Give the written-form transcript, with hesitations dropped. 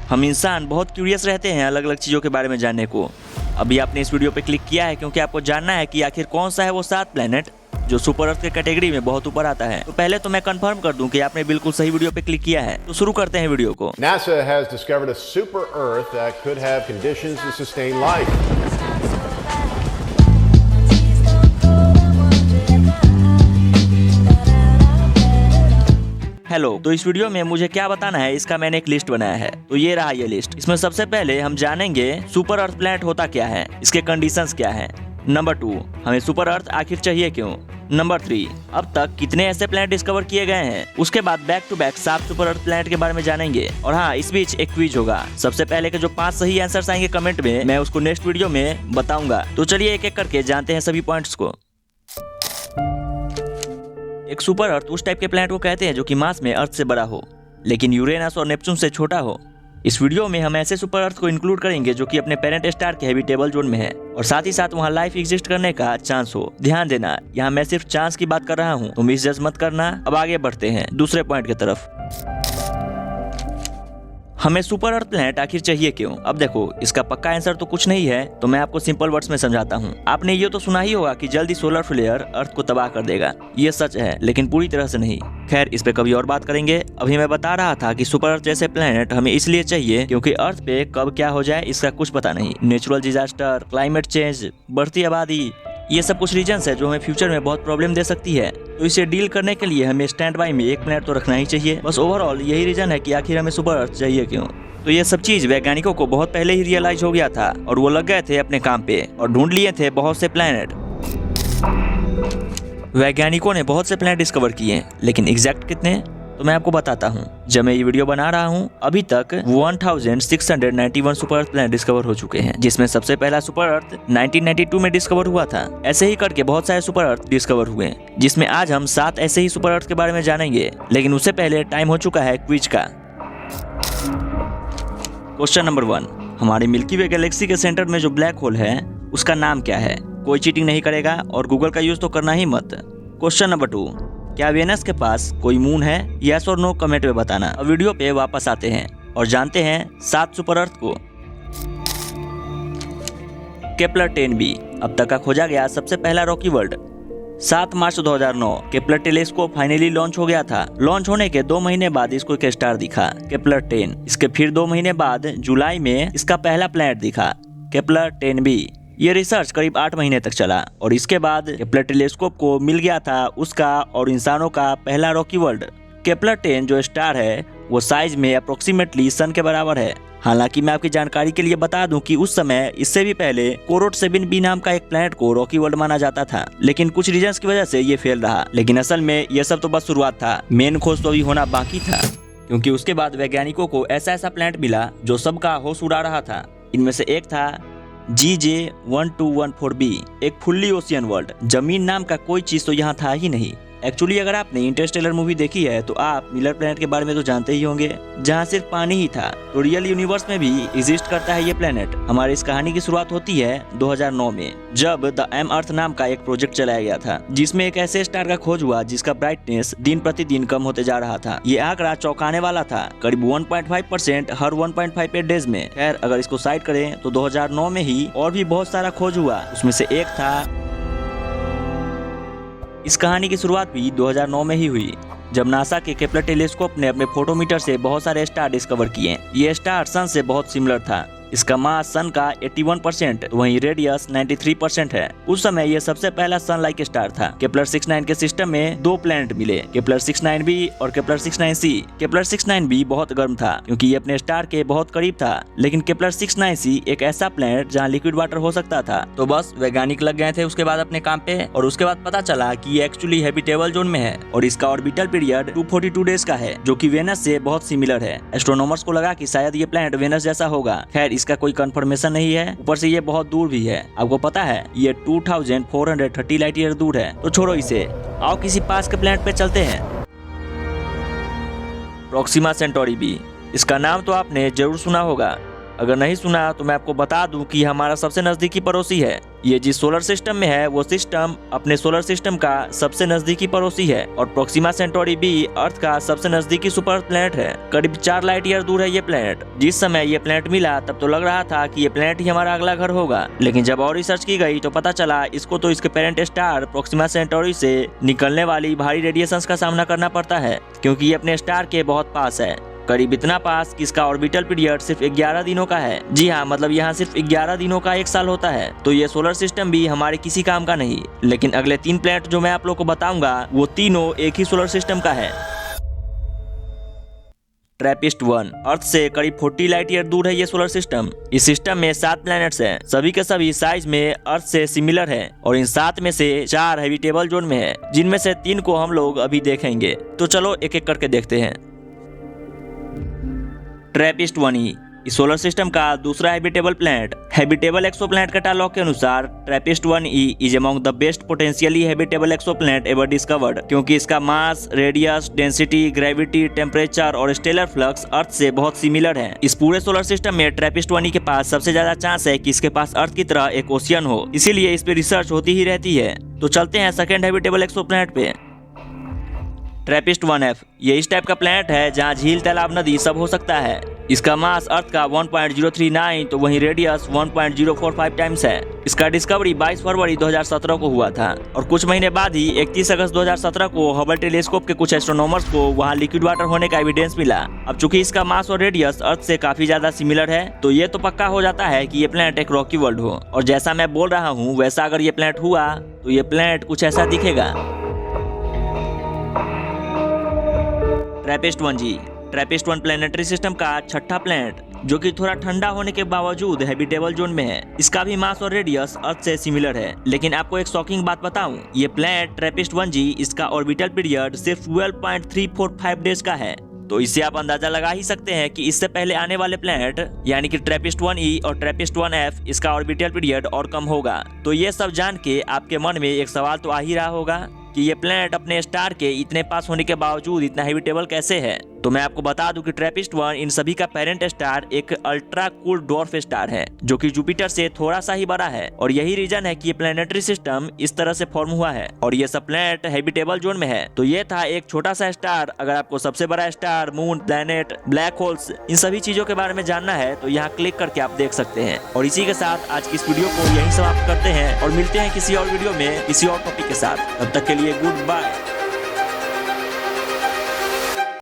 हम इंसान बहुत क्यूरियस रहते हैं अलग अलग चीज़ों के बारे में जानने को। अभी आपने इस वीडियो पे क्लिक किया है क्योंकि आपको जानना है कि आखिर कौन सा है वो 7 प्लेनेट जो सुपर अर्थ के कैटेगरी में बहुत ऊपर आता है। तो पहले तो मैं कंफर्म कर दूं कि आपने बिल्कुल सही वीडियो पे क्लिक किया है। तो शुरू करते हैं वीडियो को। NASA has discovered a super Earth that could have conditions to sustain life. Hello, तो इस वीडियो में मुझे क्या बताना है इसका मैंने एक लिस्ट बनाया है। तो ये रहा ये लिस्ट। इसमें सबसे पहले हम जानेंगे सुपर अर्थ प्लैनेट होता क्या है, इसके कंडीशंस क्या है। नंबर 2, हमें सुपर अर्थ आखिर चाहिए क्यों। नंबर 3, अब तक कितने ऐसे प्लैनेट डिस्कवर किए गए हैं। उसके बाद back to back 7 super earth planet के बारे में जानेंगे। और हाँ, इस बीच एक क्विज होगा। सबसे पहले के जो 5 सही आंसर्स आएंगे कमेंट में, मैं उसको नेक्स्ट वीडियो में बताऊंगा। तो चलिए एक एक करके जानते हैं सभी पॉइंट्स को। एक सुपर अर्थ उस टाइप के प्लैनेट को कहते हैं जो कि मास में अर्थ से बड़ा हो लेकिन यूरेनस और नेपच्यून से छोटा हो। इस वीडियो में हम ऐसे सुपर अर्थ को इंक्लूड करेंगे जो कि अपने पेरेंट स्टार के हैबिटेबल जोन में है और साथ ही साथ वहाँ लाइफ एग्जिस्ट करने का चांस हो। ध्यान देना, यहाँ मैं सिर्फ चांस की बात कर रहा हूँ, तो मिसजज मत करना। अब आगे बढ़ते हैं दूसरे पॉइंट की तरफ। हमें सुपर अर्थ प्लैनेट आखिर चाहिए क्यों। अब देखो, इसका पक्का आंसर तो कुछ नहीं है, तो मैं आपको सिंपल वर्ड्स में समझाता हूँ। आपने ये तो सुना ही होगा कि जल्दी सोलर फ्लेयर अर्थ को तबाह कर देगा। ये सच है लेकिन पूरी तरह से नहीं। खैर, इस पे कभी और बात करेंगे। अभी मैं बता रहा था कि सुपर अर्थ जैसे प्लैनेट हमें इसलिए चाहिए क्योंकि अर्थ पे कब क्या हो जाए इसका कुछ पता नहीं। नेचुरल डिजास्टर, क्लाइमेट चेंज, बढ़ती आबादी, ये सब कुछ रीजंस है जो हमें फ्यूचर में बहुत प्रॉब्लम दे सकती है। तो इसे डील करने के लिए हमें स्टैंड बाई में एक प्लैनेट तो रखना ही चाहिए। बस ओवरऑल यही रीजन है कि आखिर हमें सुपर अर्थ चाहिए क्यों। तो ये सब चीज वैज्ञानिकों को बहुत पहले ही रियलाइज हो गया था और वो लग गए थे अपने काम पे और ढूंढ लिए थे बहुत से प्लैनेट। वैज्ञानिकों ने बहुत से प्लैनेट डिस्कवर किए लेकिन एग्जैक्ट कितने, तो मैं आपको बताता हूँ। जब मैं ये वीडियो बना रहा हूँ अभी तक 1691 सुपर अर्थ प्लैनेट डिस्कवर हो चुके हैं, जिसमें सबसे पहला सुपर अर्थ 1992 में डिस्कवर हुआ था। ऐसे ही करके बहुत सारे सुपर अर्थ डिस्कवर हुए, जिसमें आज हम 7 ऐसे ही सुपर अर्थ के बारे में जानेंगे। लेकिन उससे पहले टाइम हो चुका है क्विज का। क्वेश्चन नंबर 1, हमारे मिल्की वे गैलेक्सी के सेंटर में जो ब्लैक होल है उसका नाम क्या है। कोई चीटिंग नहीं करेगा और गूगल का यूज तो करना ही मत। क्वेश्चन नंबर 2, क्या वेनस के पास कोई मून है। यस और नो कमेंट में बताना। अब वीडियो पे वापस आते हैं और जानते हैं 7 सुपर अर्थ को। केपलर 10b अब तक का खोजा गया सबसे पहला रॉकी वर्ल्ड। 7 मार्च 2009 केपलर टेलीस्कोप फाइनली लॉन्च हो गया था। लॉन्च होने के 2 महीने बाद इसको एक स्टार दिखा, केपलर 10। इसके फिर 2 महीने बाद जुलाई में इसका पहला प्लैनेट दिखा, केपलर 10b। ये रिसर्च करीब 8 महीने तक चला और इसके बाद केपलर टेलीस्कोप को मिल गया था उसका और इंसानों का पहला रॉकी वर्ल्ड। केपलर 10 जो स्टार है वो साइज में अप्रोक्सीमेटली सन के बराबर है। हालांकि मैं आपकी जानकारी के लिए बता दूं कि उस समय इससे भी पहले कोरोट 7b नाम का एक प्लैनेट को रॉकी वर्ल्ड माना जाता था, लेकिन कुछ रीजंस की वजह से ये फेल रहा। लेकिन असल में ये सब तो बस शुरुआत था, मेन खोज तो अभी होना बाकी था, क्योंकि उसके बाद वैज्ञानिकों को ऐसा ऐसा प्लैनेट मिला जो सबका होश उड़ा रहा था। इनमें से एक था GJ1214b, एक फुल्ली ओशियन वर्ल्ड। जमीन नाम का कोई चीज तो यहाँ था ही नहीं। एक्चुअली अगर आपने इंटरस्टेलर मूवी देखी है तो आप मिलर प्लैनेट के बारे में तो जानते ही होंगे, जहाँ सिर्फ पानी ही था। तो रियल यूनिवर्स में भी एग्जिस्ट करता है ये प्लैनेट। हमारी इस कहानी की शुरुआत होती है 2009 में, जब द एम अर्थ नाम का एक प्रोजेक्ट चलाया गया था, जिसमें एक ऐसे स्टार का खोज हुआ जिसका ब्राइटनेस दिन प्रतिदिन कम होते जा रहा था। ये आंकड़ा चौंकाने वाला था, करीब 1.5% हर 1.58 डेज में। खैर, अगर इसको साइड करें तो 2009 में ही और भी बहुत सारा खोज हुआ। उसमें से एक था, इस कहानी की शुरुआत भी 2009 में ही हुई, जब नासा के केपलर टेलीस्कोप ने अपने फोटोमीटर से बहुत सारे स्टार डिस्कवर किए। ये स्टार सन से बहुत सिमिलर था। इसका मास सन का 81%, वहीं रेडियस 93% है। उस समय ये सबसे पहला सन लाइक स्टार था। केपलर 69 के सिस्टम में 2 प्लैनेट मिले, केपलर 69b और केपलर 69c। केपलर 69b बहुत गर्म था क्योंकि ये अपने स्टार के बहुत करीब था, लेकिन केपलर 69c एक ऐसा प्लैनेट जहाँ लिक्विड वाटर हो सकता था। तो बस वैज्ञानिक लग गए थे उसके बाद अपने काम पे, और उसके बाद पता चला कि ये एक्चुअली हैबिटेबल जोन में है और इसका ऑर्बिटल पीरियड 242 डेज का है, जो कि वेनस से बहुत सिमिलर है। एस्ट्रोनॉमर्स को लगा कि शायद ये प्लैनेट वेनस जैसा होगा। खैर, इसका कोई कंफर्मेशन नहीं है, ऊपर से ये बहुत दूर भी है। आपको पता है ये 2430 लाइट ईयर दूर है। तो छोड़ो इसे, आओ किसी पास के प्लैनेट पे चलते हैं। प्रोक्सिमा सेंटोरी बी, इसका नाम तो आपने जरूर सुना होगा। अगर नहीं सुना तो मैं आपको बता दूं कि हमारा सबसे नजदीकी पड़ोसी है। ये जिस सोलर सिस्टम में है वो सिस्टम अपने सोलर सिस्टम का सबसे नजदीकी पड़ोसी है और प्रोक्सिमा सेंटोरी भी अर्थ का सबसे नजदीकी सुपर प्लैनेट है। करीब 4 लाइट ईयर दूर है ये प्लैनेट। जिस समय ये प्लैनेट मिला तब तो लग रहा था कि ये प्लैनेट ही हमारा अगला घर होगा, लेकिन जब और रिसर्च की गई तो पता चला इसको तो इसके पेरेंट स्टार प्रोक्सिमा सेंटोरी से निकलने वाली भारी रेडिएशंस का सामना करना पड़ता है, क्योंकि ये अपने स्टार के बहुत पास है। करीब इतना पास कि इसका ऑर्बिटल पीरियड सिर्फ 11 दिनों का है। जी हाँ, मतलब यहाँ सिर्फ 11 दिनों का 1 साल होता है। तो ये सोलर सिस्टम भी हमारे किसी काम का नहीं। लेकिन अगले 3 प्लैनेट जो मैं आप लोग को बताऊंगा वो तीनों एक ही सोलर सिस्टम का है। ट्रैपिस्ट-1 अर्थ से करीब 40 लाइट ईयर दूर है ये सोलर सिस्टम। इस सिस्टम में 7 प्लैनेट्स हैं। सभी के सभी साइज में अर्थ से सिमिलर हैं और इन 7 में से 4 हैबिटेबल जोन में है, जिनमें से 3 को हम लोग अभी देखेंगे। तो चलो एक एक करके देखते हैं। ट्रैपिस्ट-1e इस सोलर सिस्टम का दूसरा habitable planet. Habitable exoplanet catalogue के अनुसार trappist one e is among the best potentially habitable exoplanet ever discovered, क्योंकि इसका mass, radius, density, gravity, temperature और स्टेलर फ्लक्स अर्थ से बहुत सिमिलर है। इस पूरे सोलर सिस्टम में ट्रैपिस्ट-1e के पास सबसे ज्यादा चांस है कि इसके पास अर्थ की तरह एक ओशियन हो, इसीलिए इस पे रिसर्च होती ही रहती है। तो चलते हैं सेकंड हैबिटेबल एक्सोप्लैनेट पे। ट्रैपिस्ट-1f ये इस टाइप का प्लैनेट है जहाँ झील, तालाब, नदी सब हो सकता है। इसका मास अर्थ का 1.039 तो वहीं रेडियस 1.045 टाइम्स है। इसका डिस्कवरी 22 फरवरी 2017 को हुआ था और कुछ महीने बाद ही 31 अगस्त 2017 को हबल टेलीस्कोप के कुछ एस्ट्रोनॉमर्स को वहाँ लिक्विड वाटर होने का एविडेंस मिला। अब चूंकि इसका मास और रेडियस अर्थ से काफी ज्यादा सिमिलर है, तो ये तो पक्का हो जाता है कि ये प्लैनेट एक रॉकी वर्ल्ड हो। और जैसा मैं बोल रहा हूँ वैसा अगर ये प्लैनेट हुआ तो ये प्लैनेट कुछ ऐसा दिखेगा। ट्रैपिस्ट-1 प्लैनेटरी सिस्टम का छठा प्लैनेट, जो कि थोड़ा ठंडा होने के बावजूद हैबिटेबल जोन में है। इसका भी मास और रेडियस अर्थ से सिमिलर है। लेकिन आपको एक शॉकिंग बात बताऊं, ये प्लैनेट ट्रैपिस्ट-1g इसका ऑर्बिटल पीरियड सिर्फ 12.345 डेज का है। तो इससे आप अंदाजा लगा ही सकते हैं कि इससे पहले आने वाले प्लैनेट यानी कि ट्रैपिस्ट-1e और ट्रैपिस्ट-1f इसका ऑर्बिटल पीरियड और कम होगा। तो ये सब जान के आपके मन में एक सवाल तो आ ही रहा होगा कि ये प्लैनेट अपने स्टार के इतने पास होने के बावजूद इतना हैबिटेबल कैसे है। तो मैं आपको बता दूं कि ट्रैपिस्ट-1 इन सभी का पेरेंट स्टार एक अल्ट्रा कूल डॉर्फ स्टार है, जो कि जुपिटर से थोड़ा सा ही बड़ा है। और यही रीजन है कि ये प्लैनेटरी सिस्टम इस तरह से फॉर्म हुआ है और ये सब प्लैनेट हैबिटेबल जोन में है। तो ये था एक छोटा सा स्टार। अगर आपको सबसे बड़ा star, moon, planet, black holes in सभी चीजों के बारे में जानना है तो यहाँ क्लिक करके आप देख सकते हैं। और इसी के साथ आज की इस वीडियो को यहीं समाप्त करते हैं और मिलते हैं किसी और वीडियो में किसी और टॉपिक के साथ। तब तक के लिए गुड बाय।